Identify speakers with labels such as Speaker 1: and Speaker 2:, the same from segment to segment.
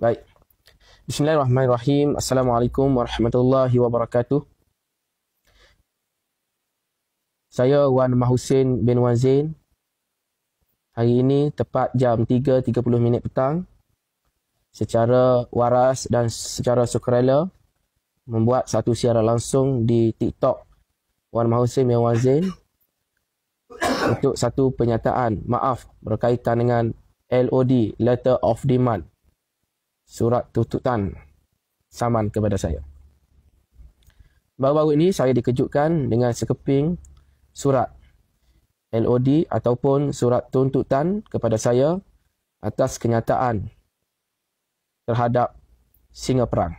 Speaker 1: Baik. Bismillahirrahmanirrahim. Assalamualaikum warahmatullahi wabarakatuh. Saya Wan Mahusin bin Wan Zain. Hari ini tepat jam 3.30 petang. Secara waras dan secara sukarela membuat satu siaran langsung di TikTok Wan Mahusin bin Wan Zain untuk satu penyataan maaf berkaitan dengan LOD, Letter of Demand, surat tuntutan saman kepada saya. Baru-baru ini saya dikejutkan dengan sekeping surat LOD ataupun surat tuntutan kepada saya atas kenyataan terhadap singa perang.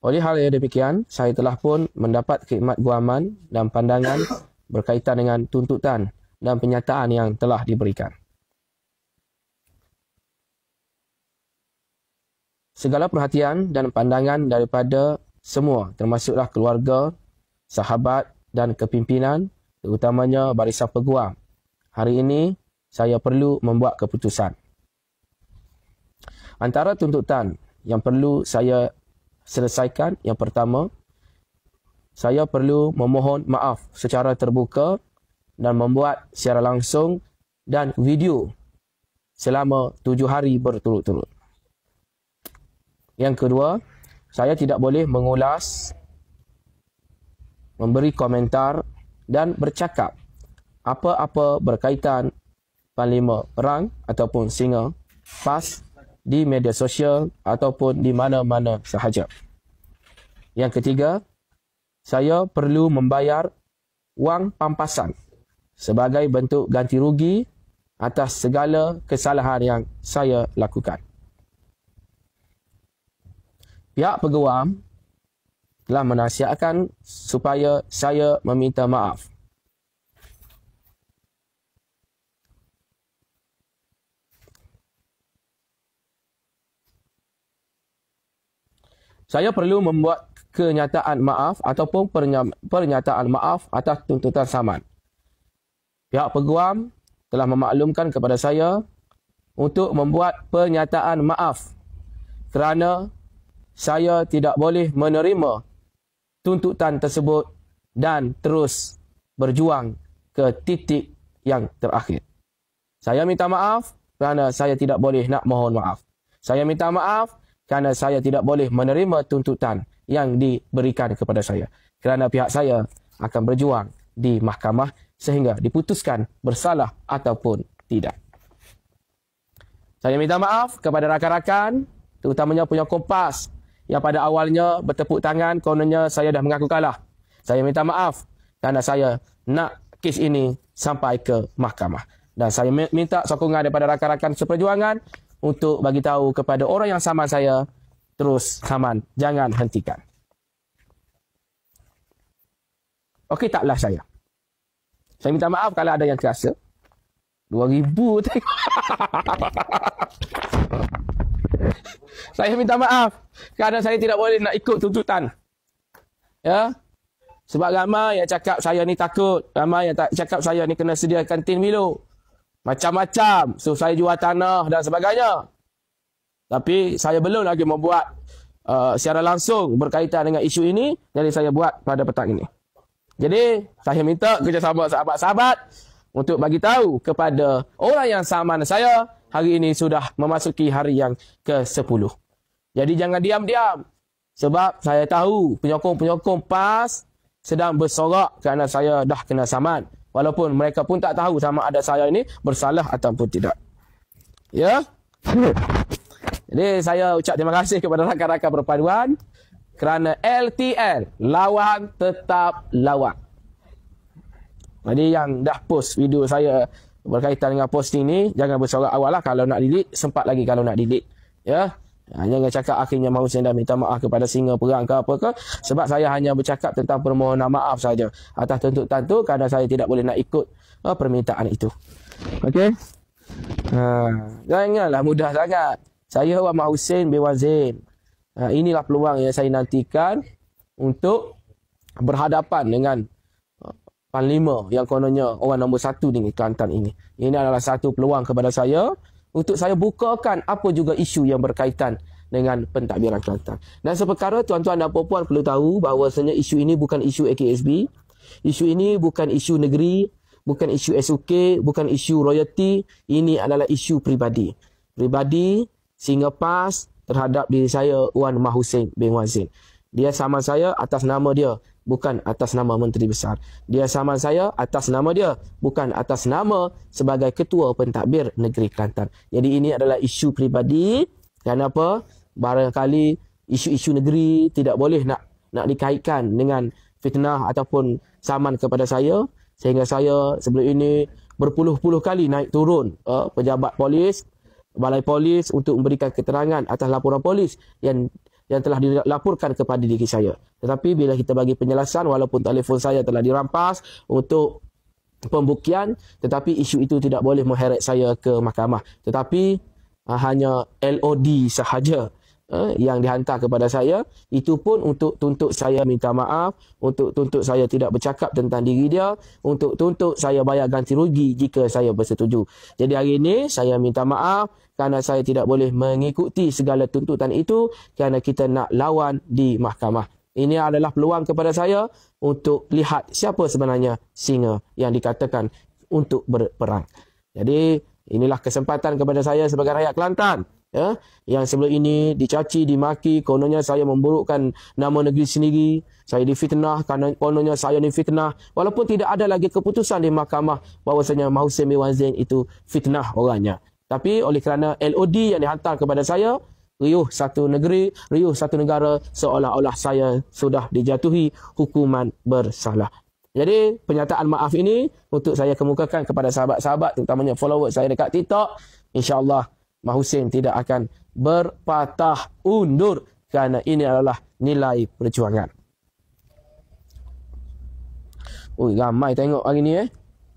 Speaker 1: Oleh hal yang demikian, saya telah pun mendapat khidmat guaman dan pandangan berkaitan dengan tuntutan dan penyataan yang telah diberikan. Segala perhatian dan pandangan daripada semua, termasuklah keluarga, sahabat dan kepimpinan, terutamanya barisan peguam. Hari ini, saya perlu membuat keputusan. Antara tuntutan yang perlu saya selesaikan, yang pertama, saya perlu memohon maaf secara terbuka dan membuat secara langsung dan video selama 7 hari berturut-turut. Yang kedua, saya tidak boleh mengulas, memberi komentar dan bercakap apa-apa berkaitan Panglima Perang ataupun Singa PAS di media sosial ataupun di mana-mana sahaja. Yang ketiga, saya perlu membayar wang pampasan sebagai bentuk ganti rugi atas segala kesalahan yang saya lakukan. Pihak peguam telah menasihatkan supaya saya meminta maaf. Saya perlu membuat kenyataan maaf ataupun pernyataan maaf atas tuntutan saman. Pihak peguam telah memaklumkan kepada saya untuk membuat pernyataan maaf kerana saya tidak boleh menerima tuntutan tersebut dan terus berjuang ke titik yang terakhir. Saya minta maaf kerana saya tidak boleh nak mohon maaf. Saya minta maaf kerana saya tidak boleh menerima tuntutan yang diberikan kepada saya. Kerana pihak saya akan berjuang di mahkamah sehingga diputuskan bersalah ataupun tidak. Saya minta maaf kepada rakan-rakan, terutamanya punya Kompas, yang pada awalnya bertepuk tangan kononnya saya dah mengaku kalah. Saya minta maaf kerana saya nak kes ini sampai ke mahkamah. Dan saya minta sokongan daripada rakan-rakan seperjuangan untuk bagi tahu kepada orang yang saman saya, terus saman, jangan hentikan. Okey taklah saya. Saya minta maaf kalau ada yang terasa. 2,000 tengok. Saya minta maaf kerana saya tidak boleh nak ikut tuntutan. Ya. Sebab ramai yang cakap saya ni takut. Ramai yang cakap saya ni kena sediakan tin Milo. Macam-macam. So saya jual tanah dan sebagainya. Tapi saya belum lagi membuat secara langsung berkaitan dengan isu ini. Jadi saya buat pada petang ini. Jadi, saya minta kerjasama sahabat-sahabat untuk bagi tahu kepada orang yang saman saya, hari ini sudah memasuki hari yang ke-10. Jadi, jangan diam-diam. Sebab saya tahu penyokong-penyokong PAS sedang bersorak kerana saya dah kena saman. Walaupun mereka pun tak tahu sama ada saya ini bersalah ataupun tidak. Ya? Jadi, saya ucap terima kasih kepada rakan-rakan perpaduan. Kerana LTL, lawan tetap lawan. Jadi yang dah post video saya berkaitan dengan posting ni, jangan bersorak awal lah. Kalau nak delete, sempat lagi kalau nak delete. Ya, jangan cakap akhirnya mahu saya dah minta maaf kepada Singa Perang ke apa ke. Sebab saya hanya bercakap tentang permohonan maaf saja atas tuntutan tu kerana saya tidak boleh nak ikut permintaan itu. Okey. Janganlah mudah sangat. Saya Wan Mahusin bin Wan Zain. Inilah peluang yang saya nantikan untuk berhadapan dengan Panglima yang kononnya orang nombor 1 di Kelantan ini. Ini adalah satu peluang kepada saya untuk saya bukakan apa juga isu yang berkaitan dengan pentadbiran Kelantan. Dan seperkara tuan-tuan dan puan-puan perlu tahu bahawasanya isu ini bukan isu AKSB, isu ini bukan isu negeri, bukan isu SUK, bukan isu royalty, ini adalah isu peribadi. Peribadi Singa PAS terhadap diri saya Wan Mahusin bin Wazin. Dia saman saya atas nama dia, bukan atas nama Menteri Besar. Dia saman saya atas nama dia, bukan atas nama sebagai Ketua Pentadbir Negeri Kelantan. Jadi ini adalah isu peribadi. Kenapa? Barangkali isu-isu negeri tidak boleh nak dikaitkan dengan fitnah ataupun saman kepada saya, sehingga saya sebelum ini berpuluh-puluh kali naik turun pejabat polis, balai polis untuk memberikan keterangan atas laporan polis yang telah dilaporkan kepada diri saya. Tetapi bila kita bagi penjelasan, walaupun telefon saya telah dirampas untuk pembuktian, tetapi isu itu tidak boleh mengheret saya ke mahkamah. Tetapi hanya LOD sahaja yang dihantar kepada saya, itu pun untuk tuntut saya minta maaf, untuk tuntut saya tidak bercakap tentang diri dia, untuk tuntut saya bayar ganti rugi jika saya bersetuju. Jadi hari ini saya minta maaf kerana saya tidak boleh mengikuti segala tuntutan itu kerana kita nak lawan di mahkamah. Ini adalah peluang kepada saya untuk lihat siapa sebenarnya singa yang dikatakan untuk berperang. Jadi inilah kesempatan kepada saya sebagai rakyat Kelantan, ya, yang sebelum ini dicaci, dimaki, kononnya saya memburukkan nama negeri sendiri, saya difitnah, kononnya saya difitnah, walaupun tidak ada lagi keputusan di mahkamah bahawasanya Mahusin bin Wazin itu fitnah orangnya. Tapi oleh kerana LOD yang dihantar kepada saya, riuh satu negeri, riuh satu negara, seolah-olah saya sudah dijatuhi hukuman bersalah. Jadi penyataan maaf ini untuk saya kemukakan kepada sahabat-sahabat, terutamanya follower saya dekat TikTok. InsyaAllah Mahusin tidak akan berpatah undur kerana ini adalah nilai perjuangan. Ui, ramai tengok hari ni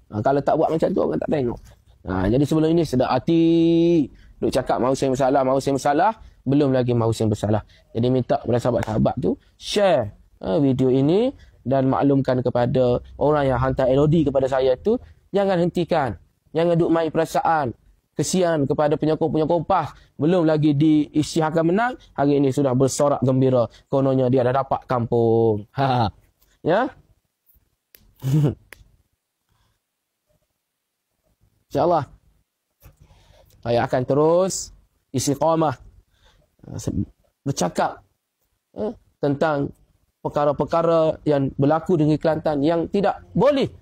Speaker 1: kalau tak buat macam tu orang tak tengok. Jadi sebelum ini sedap hati duk cakap Mahusin bersalah, Mahusin bersalah, belum lagi Mahusin bersalah. Jadi minta kepada sahabat-sahabat tu share video ini dan maklumkan kepada orang yang hantar LOD kepada saya tu, jangan hentikan, jangan duk main perasaan. Kesian kepada penyokong-penyokong PAS, belum lagi diisytiharkan menang, hari ini sudah bersorak gembira, kononnya dia dah dapat kampung. Ya. InsyaAllah saya akan terus istiqamah bercakap tentang perkara-perkara yang berlaku di Kelantan yang tidak boleh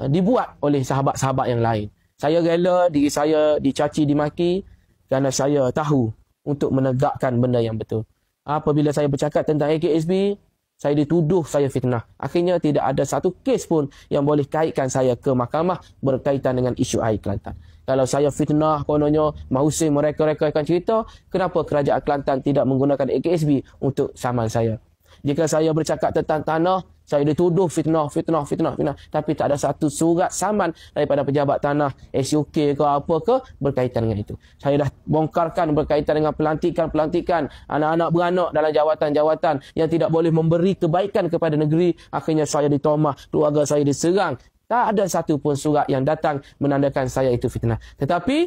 Speaker 1: dibuat oleh sahabat-sahabat yang lain. Saya rela diri saya dicaci, dimaki kerana saya tahu untuk menegakkan benda yang betul. Apabila saya bercakap tentang AKSB, saya dituduh saya fitnah. Akhirnya tidak ada satu kes pun yang boleh kaitkan saya ke mahkamah berkaitan dengan isu air Kelantan. Kalau saya fitnah, kononnya Mahusin mereka-rekakan cerita, kenapa kerajaan Kelantan tidak menggunakan AKSB untuk saman saya? Jika saya bercakap tentang tanah, saya dituduh fitnah. Tapi tak ada satu surat saman daripada pejabat tanah, SUK ke apa ke berkaitan dengan itu. Saya dah bongkarkan berkaitan dengan pelantikan anak-anak beranak dalam jawatan-jawatan yang tidak boleh memberi kebaikan kepada negeri. Akhirnya saya ditomah, keluarga saya diserang. Tak ada satu pun surat yang datang menandakan saya itu fitnah. Tetapi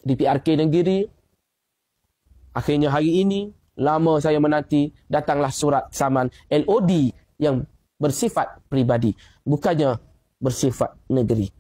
Speaker 1: di PRK negeri, akhirnya hari ini, lama saya menanti, datanglah surat saman LOD yang bersifat pribadi, bukannya bersifat negeri.